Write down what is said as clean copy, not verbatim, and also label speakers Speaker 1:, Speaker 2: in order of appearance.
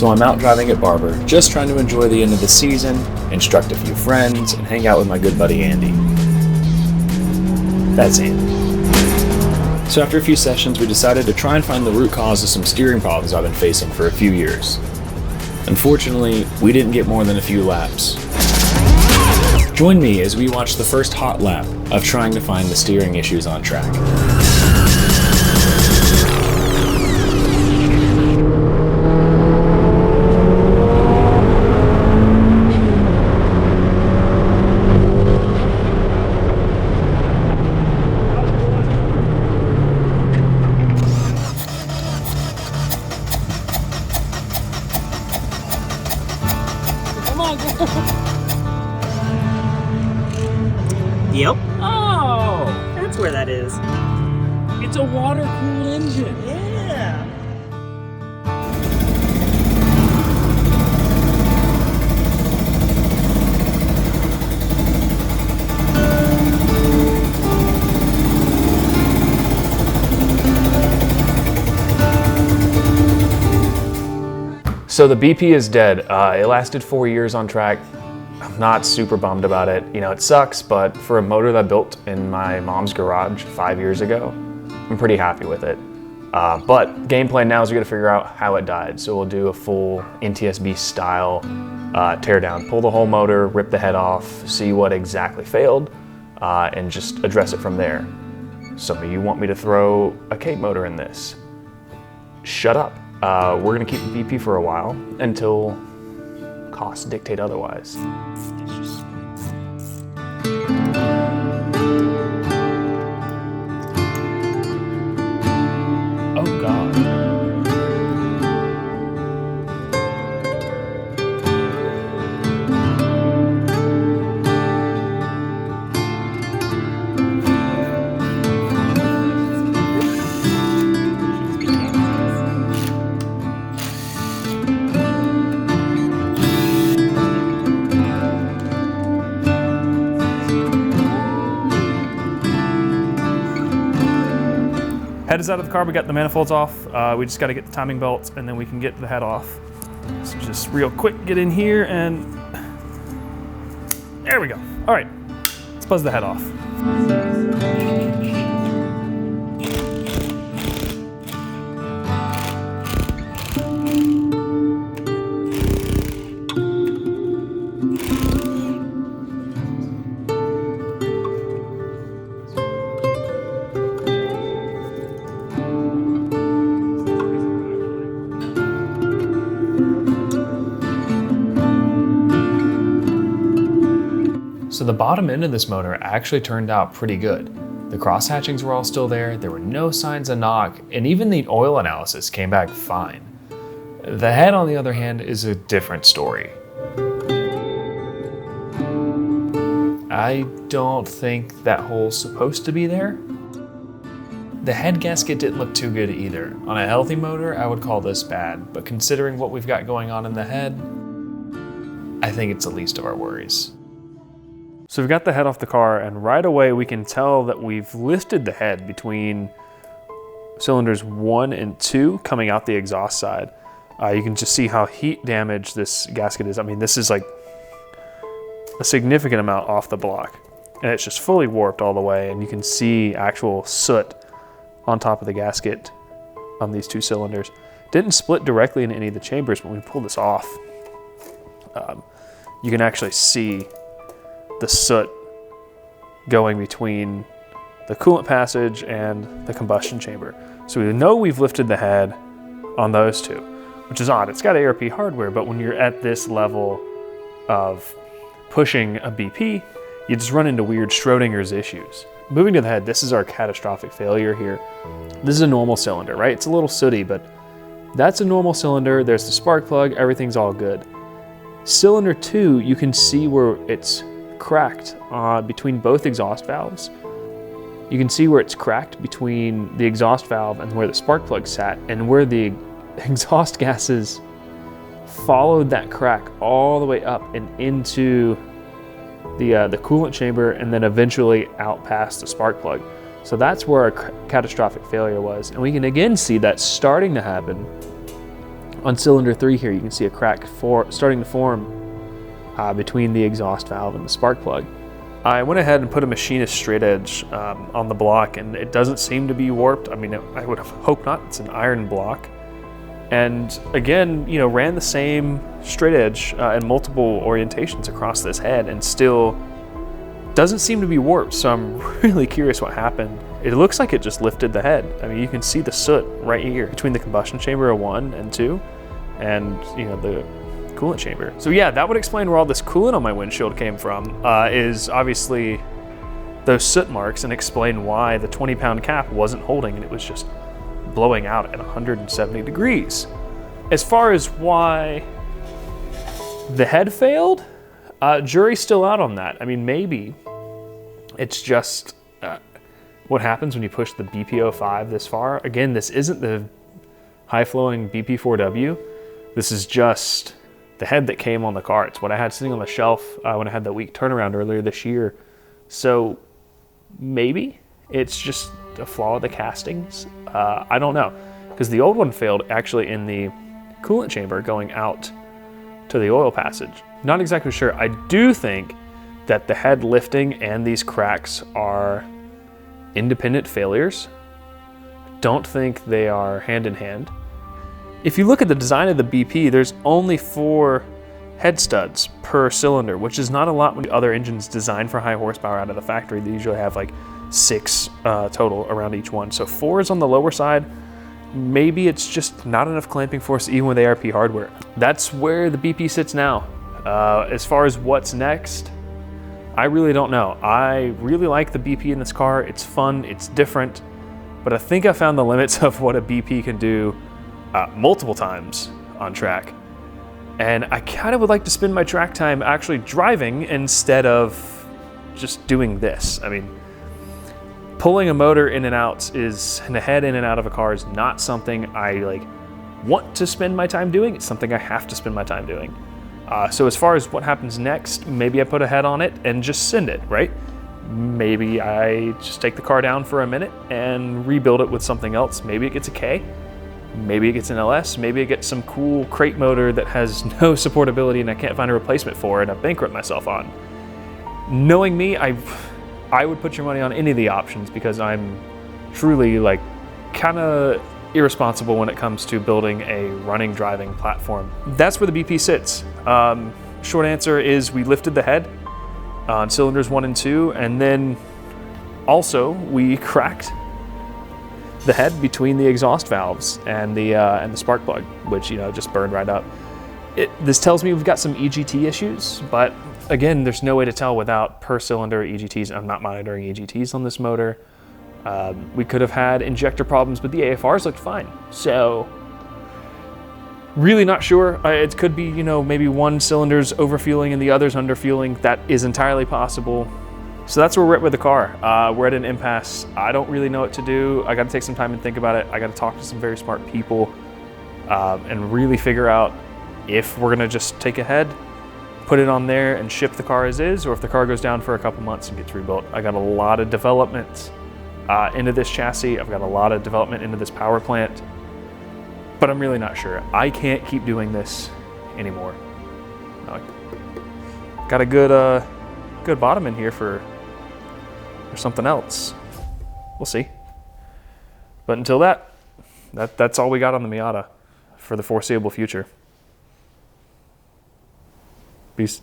Speaker 1: So I'm out driving at Barber, just trying to enjoy the end of the season, instruct a few friends, and hang out with my good buddy Andy. That's Andy. So after a few sessions, we decided to try and find the root cause of some steering problems I've been facing for a few years. Unfortunately, we didn't get more than a few laps. Join me as we watch the first hot lap of trying to find the steering issues on track.
Speaker 2: Yep.
Speaker 3: Oh!
Speaker 2: That's where that is.
Speaker 3: It's a water-cooled engine.
Speaker 2: Yeah.
Speaker 1: So the BP is dead. It lasted 4 years on track. I'm not super bummed about it. You know, it sucks, but for a motor that I built in my mom's garage 5 years ago, I'm pretty happy with it. But game plan now is we gotta figure out how it died. So we'll do a full NTSB style tear down, pull the whole motor, rip the head off, see what exactly failed, and just address it from there. Some of you want me to throw a Cape motor in this. Shut up. We're gonna keep the BP for a while until costs dictate otherwise. Oh God.
Speaker 3: Head is out of the car, we got the manifolds off. We just got to get the timing belts and then we can get the head off. So just real quick, get in here and there we go. All right, let's buzz the head off.
Speaker 1: So the bottom end of this motor actually turned out pretty good. The cross hatchings were all still there were no signs of knock, and even the oil analysis came back fine. The head, on the other hand, is a different story. I don't think that hole's supposed to be there. The head gasket didn't look too good either. On a healthy motor, I would call this bad, but considering what we've got going on in the head, I think it's the least of our worries.
Speaker 3: So we've got the head off the car and right away we can tell that we've lifted the head between cylinders 1 and 2 coming out the exhaust side. You can just see how heat damaged this gasket is. I mean, this is like a significant amount off the block and it's just fully warped all the way, and you can see actual soot on top of the gasket on these 2 cylinders. Didn't split directly in any of the chambers, but when we pull this off, you can actually see the soot going between the coolant passage and the combustion chamber. So we know we've lifted the head on those 2, which is odd. It's got ARP hardware, but when you're at this level of pushing a BP, you just run into weird Schrodinger's issues. Moving to the head, this is our catastrophic failure here. This is a normal cylinder, right? It's a little sooty, but that's a normal cylinder. There's the spark plug, everything's all good. Cylinder 2, you can see where it's cracked between both exhaust valves. You can see where it's cracked between the exhaust valve and where the spark plug sat, and where the exhaust gases followed that crack all the way up and into the coolant chamber, and then eventually out past the spark plug. So that's where our catastrophic failure was. And we can again see that starting to happen On cylinder 3 here, you can see a crack starting to form between the exhaust valve and the spark plug. I went ahead and put a machinist straight edge on the block, and it doesn't seem to be warped. I mean, I would hope not. It's an iron block. And again, you know, ran the same straight edge in multiple orientations across this head, and still doesn't seem to be warped. So I'm really curious what happened. It looks like it just lifted the head. I mean, you can see the soot right here between the combustion chamber of 1 and 2, and you know, the coolant chamber. So yeah, that would explain where all this coolant on my windshield came from, is obviously those soot marks, and explain why the 20-pound cap wasn't holding and it was just blowing out at 170 degrees. As far as why the head failed, jury's still out on that. I mean, maybe it's just what happens when you push the BP05 this far. Again, this isn't the high-flowing BP4W. This is just the head that came on the car. It's what I had sitting on the shelf when I had that week turnaround earlier this year. So maybe it's just a flaw of the castings. I don't know, because the old one failed actually in the coolant chamber going out to the oil passage. Not exactly sure. I do think that the head lifting and these cracks are independent failures. Don't think they are hand in hand. If you look at the design of the BP, there's only 4 head studs per cylinder, which is not a lot when other engines designed for high horsepower out of the factory. They usually have like 6 total around each one. So 4 is on the lower side. Maybe it's just not enough clamping force even with ARP hardware. That's where the BP sits now. As far as what's next, I really don't know. I really like the BP in this car. It's fun, it's different, but I think I found the limits of what a BP can do multiple times on track. And I kind of would like to spend my track time actually driving instead of just doing this. I mean, pulling a motor in and out and a head in and out of a car is not something I want to spend my time doing. It's something I have to spend my time doing. So as far as what happens next, maybe I put a head on it and just send it, right? Maybe I just take the car down for a minute and rebuild it with something else. Maybe it gets a K, maybe it gets an LS, maybe it gets some cool crate motor that has no supportability and I can't find a replacement for and I bankrupt myself on. Knowing me, I would put your money on any of the options because I'm truly kind of irresponsible when it comes to building a running driving platform. That's where the BP sits. Short answer is we lifted the head on cylinders 1 and 2, and then also we cracked the head between the exhaust valves and the spark plug, which just burned right up. This tells me we've got some EGT issues, but again, there's no way to tell without per cylinder EGTs. I'm not monitoring EGTs on this motor. We could have had injector problems, but the AFRs looked fine. So really not sure. It could be, maybe one cylinder's overfueling and the other's underfueling. That is entirely possible. So that's where we're at with the car. We're at an impasse. I don't really know what to do. I got to take some time and think about it. I got to talk to some very smart people and really figure out if we're gonna just take a head, put it on there and ship the car as is, or if the car goes down for a couple months and gets rebuilt. I got a lot of development into this chassis. I've got a lot of development into this power plant, but I'm really not sure. I can't keep doing this anymore. Got a good bottom in here for something else. We'll see. But until that's all we got on the Miata for the foreseeable future. Peace.